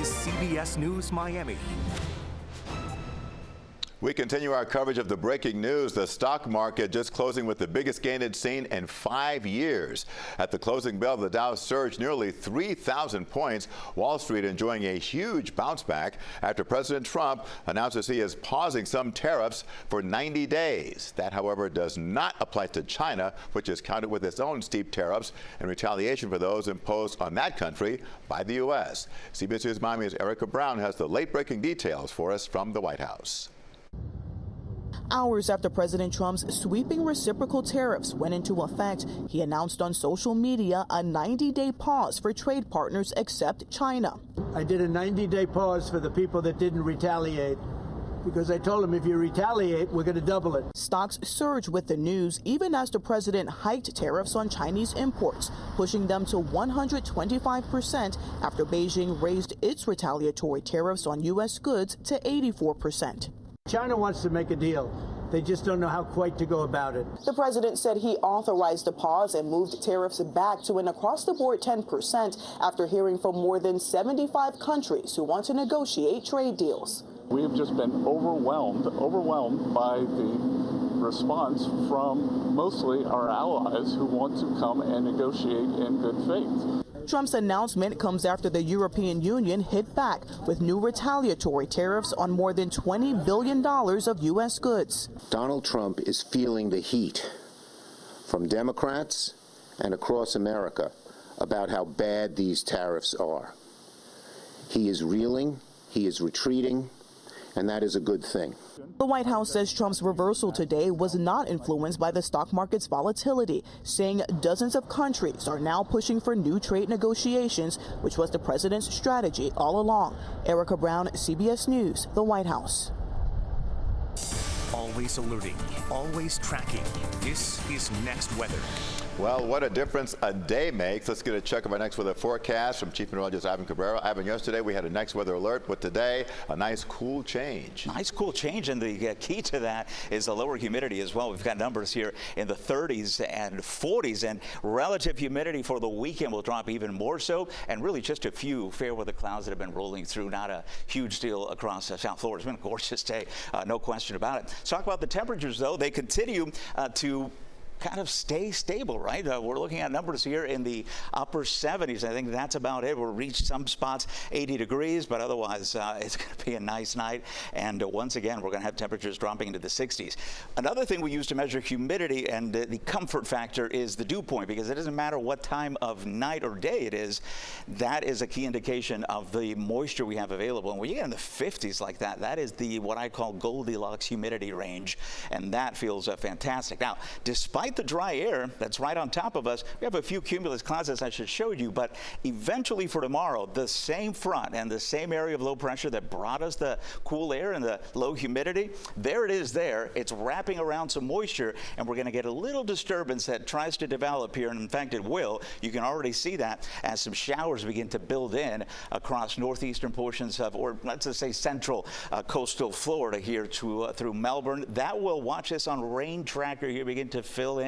is CBS News Miami. We continue our coverage of the breaking news. The stock market just closing with the biggest gain it's seen in 5 years. At the closing bell, the Dow surged nearly 3,000 points. Wall Street enjoying a huge bounce back after President Trump announces he is pausing some tariffs for 90 days. That, however, does not apply to China, which is countered with its own steep tariffs in retaliation for those imposed on that country by the U.S. CBS News Miami's Erica Brown has the late-breaking details for us from the White House. Hours after President Trump's sweeping reciprocal tariffs went into effect, he announced on social media a 90-day pause for trade partners except China. I did a 90-day pause for the people that didn't retaliate, because I told them if you retaliate, we're going to double it. Stocks surged with the news, even as the president hiked tariffs on Chinese imports, pushing them to 125% after Beijing raised its retaliatory tariffs on U.S. goods to 84%. China wants to make a deal. They just don't know how quite to go about it. The president said he authorized a pause and moved tariffs back to an across-the-board 10% after hearing from more than 75 countries who want to negotiate trade deals. We have just been overwhelmed by the response from mostly our allies who want to come and negotiate in good faith. Trump's announcement comes after the European Union hit back with new retaliatory tariffs on more than $20 billion of U.S. goods. Donald Trump is feeling the heat from Democrats and across America about how bad these tariffs are. He is reeling, he is retreating, and that is a good thing. The White House says Trump's reversal today was not influenced by the stock market's volatility, saying dozens of countries are now pushing for new trade negotiations, which was the president's strategy all along. Erica Brown, CBS News, the White House. Always alerting, always tracking. This is Next Weather. Well, what a difference a day makes. Let's get a check of our next weather forecast from Chief Meteorologist Ivan Cabrera. Ivan, yesterday we had a next weather alert, but today a nice cool change. Nice cool change, and the key to that is the lower humidity as well. We've got numbers here in the 30s and 40s, and relative humidity for the weekend will drop even more so, and really just a few fair weather clouds that have been rolling through. Not a huge deal across South Florida. It's been a gorgeous day, no question about it. Let's talk about the temperatures, though. They continue to kind of stay stable, right? We're looking at numbers here in the upper 70s. I think that's about it. We'll reach some spots 80 degrees, but otherwise it's going to be a nice night. And once again, we're going to have temperatures dropping into the 60s. Another thing we use to measure humidity and the comfort factor is the dew point, because it doesn't matter what time of night or day it is. That is a key indication of the moisture we have available. And when you get in the 50s like that, that is the what I call Goldilocks humidity range, and that feels fantastic. Now, despite the dry air that's right on top of us, we have a few cumulus clouds, as I should show you, but eventually for tomorrow, the same front and the same area of low pressure that brought us the cool air and the low humidity, there it is there. It's wrapping around some moisture, and we're going to get a little disturbance that tries to develop here, and in fact it will. You can already see that as some showers begin to build in across northeastern portions of, or let's just say central coastal Florida here through Melbourne. That will, watch this on rain tracker here, begin to fill in.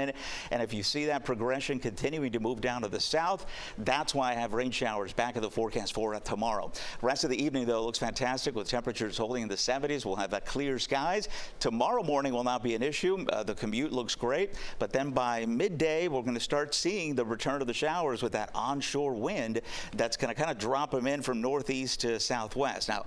And if you see that progression continuing to move down to the south, that's why I have rain showers back in the forecast for tomorrow. Rest of the evening, though, looks fantastic with temperatures holding in the 70s. We'll have clear skies. Tomorrow morning will not be an issue. The commute looks great. But then by midday, we're going to start seeing the return of the showers with that onshore wind that's going to kind of drop them in from northeast to southwest. Now,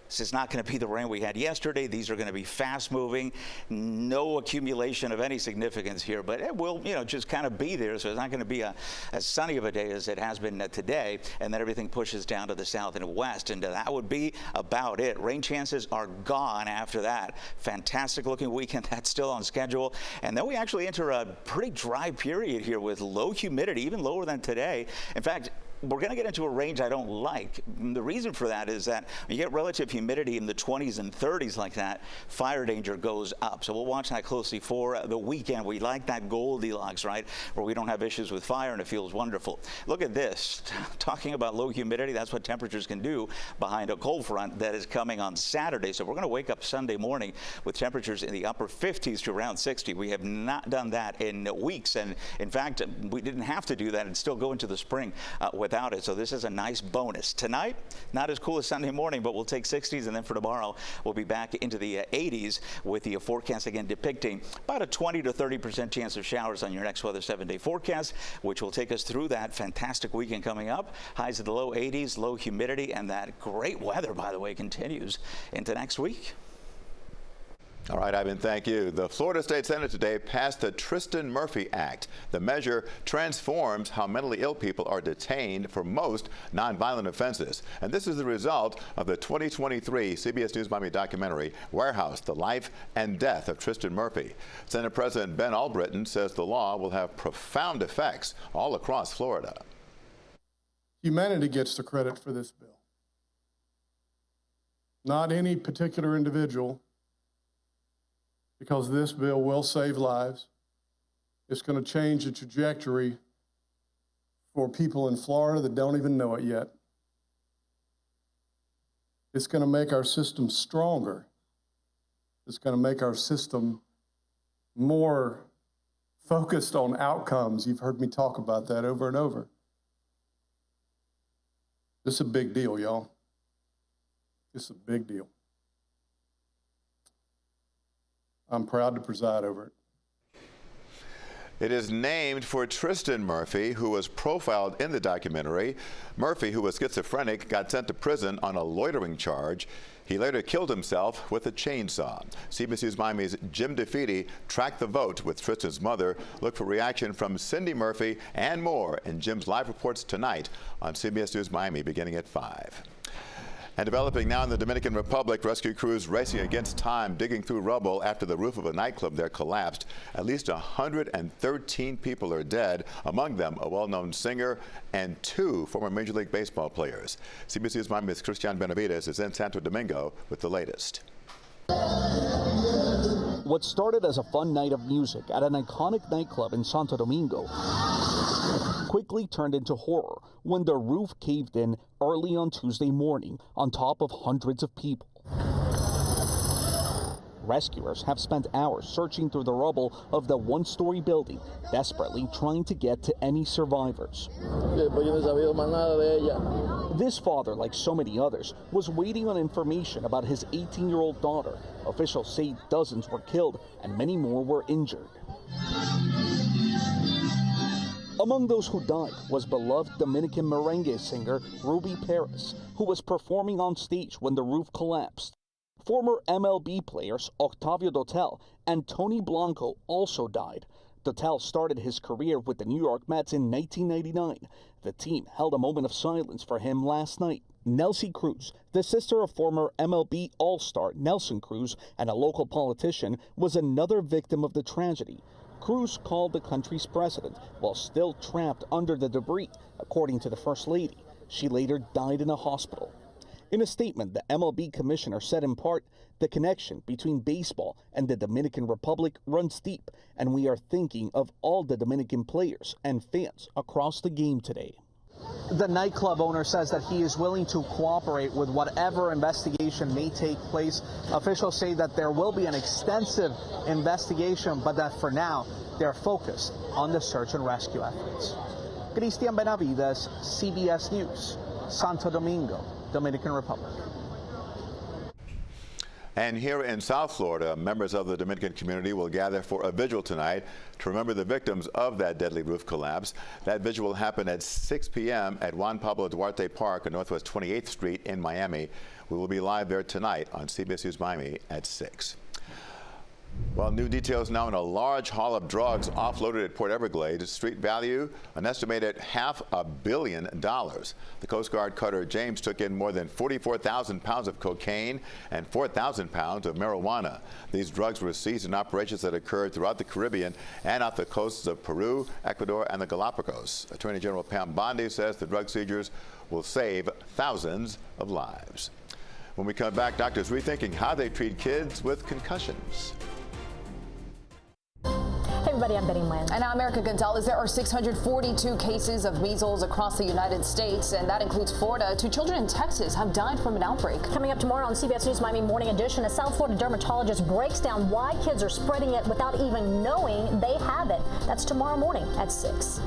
this is not going to be the rain we had yesterday. These are going to be fast moving, no accumulation of any significance here, but it will, just kind of be there. So it's not going to be as sunny of a day as it has been today. And then everything pushes down to the south and west. And that would be about it. Rain chances are gone after that. Fantastic looking weekend. That's still on schedule. And then we actually enter a pretty dry period here with low humidity, even lower than today. In fact, we're going to get into a range I don't like. The reason for that is that when you get relative humidity in the 20s and 30s like that, fire danger goes up. So we'll watch that closely for the weekend. We like that Goldilocks, right, where we don't have issues with fire and it feels wonderful. Look at this. Talking about low humidity, that's what temperatures can do behind a cold front that is coming on Saturday. So we're going to wake up Sunday morning with temperatures in the upper 50s to around 60. We have not done that in weeks. And in fact, we didn't have to do that and still go into the spring with without it. So this is a nice bonus. Tonight, not as cool as Sunday morning, but we'll take 60s, and then for tomorrow, we'll be back into the 80s with the forecast again depicting about a 20 to 30% chance of showers on your next weather 7-day forecast, which will take us through that fantastic weekend coming up. Highs of the low 80s, low humidity, and that great weather, by the way, continues into next week. All right, Ivan, thank you. The Florida State Senate today passed the Tristin Murphy Act. The measure transforms how mentally ill people are detained for most nonviolent offenses. And this is the result of the 2023 CBS News Miami documentary, Warehouse, The Life and Death of Tristin Murphy. Senate President Ben Albritton says the law will have profound effects all across Florida. Humanity gets the credit for this bill, not any particular individual, because this bill will save lives. It's going to change the trajectory for people in Florida that don't even know it yet. It's going to make our system stronger. It's going to make our system more focused on outcomes. You've heard me talk about that over and over. This is a big deal, y'all. This is a big deal. I'm proud to preside over it. It is named for Tristin Murphy, who was profiled in the documentary. Murphy, who was schizophrenic, got sent to prison on a loitering charge. He later killed himself with a chainsaw. CBS News Miami's Jim DeFeeti tracked the vote with Tristin's mother. Look for reaction from Cindy Murphy and more in Jim's live reports tonight on CBS News Miami beginning at 5. And developing now in the Dominican Republic, rescue crews racing against time, digging through rubble after the roof of a nightclub there collapsed. At least 113 people are dead, among them a well-known singer and 2 former Major League Baseball players. CBS News Miami's Christian Benavides is in Santo Domingo with the latest. What started as a fun night of music at an iconic nightclub in Santo Domingo quickly turned into horror when the roof caved in early on Tuesday morning on top of hundreds of people. Rescuers have spent hours searching through the rubble of the one-story building, desperately trying to get to any survivors. This father, like so many others, was waiting on information about his 18-year-old daughter. Officials say dozens were killed and many more were injured. Among those who died was beloved Dominican merengue singer Ruby Perez, who was performing on stage when the roof collapsed. Former MLB players Octavio Dotel and Tony Blanco also died. Dotel started his career with the New York Mets in 1999. The team held a moment of silence for him last night. Nelsie Cruz, the sister of former MLB All-Star Nelson Cruz and a local politician, was another victim of the tragedy. Cruz called the country's president while still trapped under the debris, according to the First Lady. She later died in a hospital. In a statement, the MLB commissioner said in part, "The connection between baseball and the Dominican Republic runs deep, and we are thinking of all the Dominican players and fans across the game today." The nightclub owner says that he is willing to cooperate with whatever investigation may take place. Officials say that there will be an extensive investigation, but that for now, they're focused on the search and rescue efforts. Christian Benavides, CBS News, Santo Domingo, Dominican Republic. And here in South Florida, members of the Dominican community will gather for a vigil tonight to remember the victims of that deadly roof collapse. That vigil will happen at 6 p.m. at Juan Pablo Duarte Park on Northwest 28th Street in Miami. We will be live there tonight on CBS News Miami at 6. Well, new details now in a large haul of drugs offloaded at Port Everglades. Street value, an estimated $500 million. The Coast Guard cutter James took in more than 44,000 pounds of cocaine and 4,000 pounds of marijuana. These drugs were seized in operations that occurred throughout the Caribbean and off the coasts of Peru, Ecuador, and the Galapagos. Attorney General Pam Bondi says the drug seizures will save thousands of lives. When we come back, doctors rethinking how they treat kids with concussions. Hey everybody, I'm Betty Lynn. And I'm Erica Gonzalez. There are 642 cases of measles across the United States, and that includes Florida. 2 children in Texas have died from an outbreak. Coming up tomorrow on CBS News Miami Morning Edition, a South Florida dermatologist breaks down why kids are spreading it without even knowing they have it. That's tomorrow morning at 6.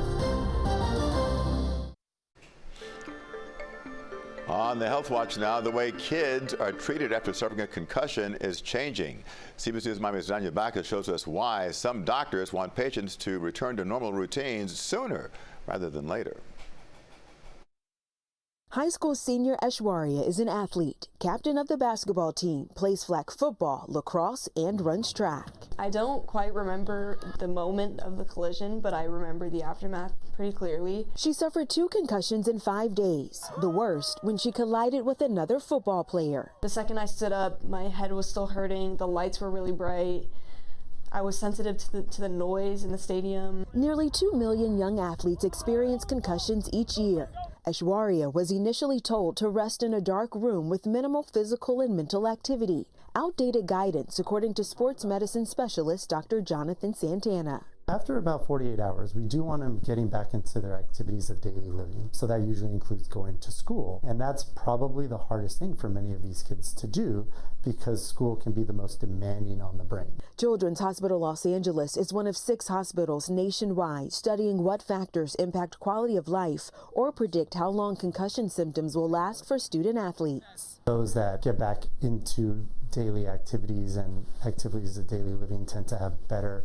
On the Health Watch now, the way kids are treated after suffering a concussion is changing. CBS News Miami's Danya Bacchus shows us why some doctors want patients to return to normal routines sooner rather than later. High school senior Aishwarya is an athlete, captain of the basketball team, plays flag football, lacrosse, and runs track. I don't quite remember the moment of the collision, but I remember the aftermath pretty clearly. She suffered 2 concussions in 5 days, the worst when she collided with another football player. The second I stood up, my head was still hurting, the lights were really bright. I was sensitive to the noise in the stadium. Nearly 2 million young athletes experience concussions each year. Aishwarya was initially told to rest in a dark room with minimal physical and mental activity. Outdated guidance, according to sports medicine specialist Dr. Jonathan Santana. After about 48 hours, we do want them getting back into their activities of daily living. So that usually includes going to school. And that's probably the hardest thing for many of these kids to do because school can be the most demanding on the brain. Children's Hospital Los Angeles is one of 6 hospitals nationwide studying what factors impact quality of life or predict how long concussion symptoms will last for student athletes. Those that get back into daily activities and activities of daily living tend to have better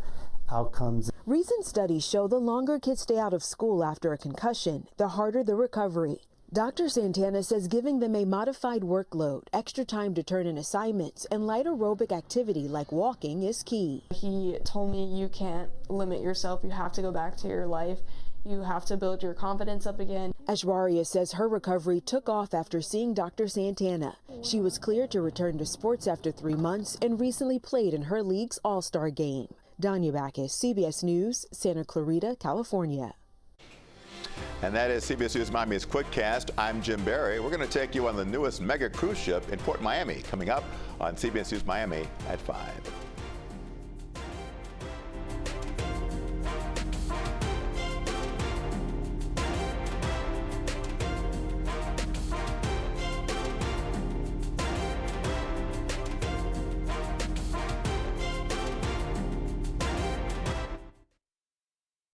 outcomes. Recent studies show the longer kids stay out of school after a concussion, the harder the recovery. Dr. Santana says giving them a modified workload, extra time to turn in assignments, and light aerobic activity like walking is key. He told me you can't limit yourself, you have to go back to your life. You have to build your confidence up again. Aishwarya says her recovery took off after seeing Dr. Santana. She was cleared to return to sports after 3 months and recently played in her league's All-Star game. Danya Bacchus, CBS News, Santa Clarita, California. And that is CBS News Miami's Quickcast. I'm Jim Barry. We're going to take you on the newest mega cruise ship in Port Miami, coming up on CBS News Miami at 5.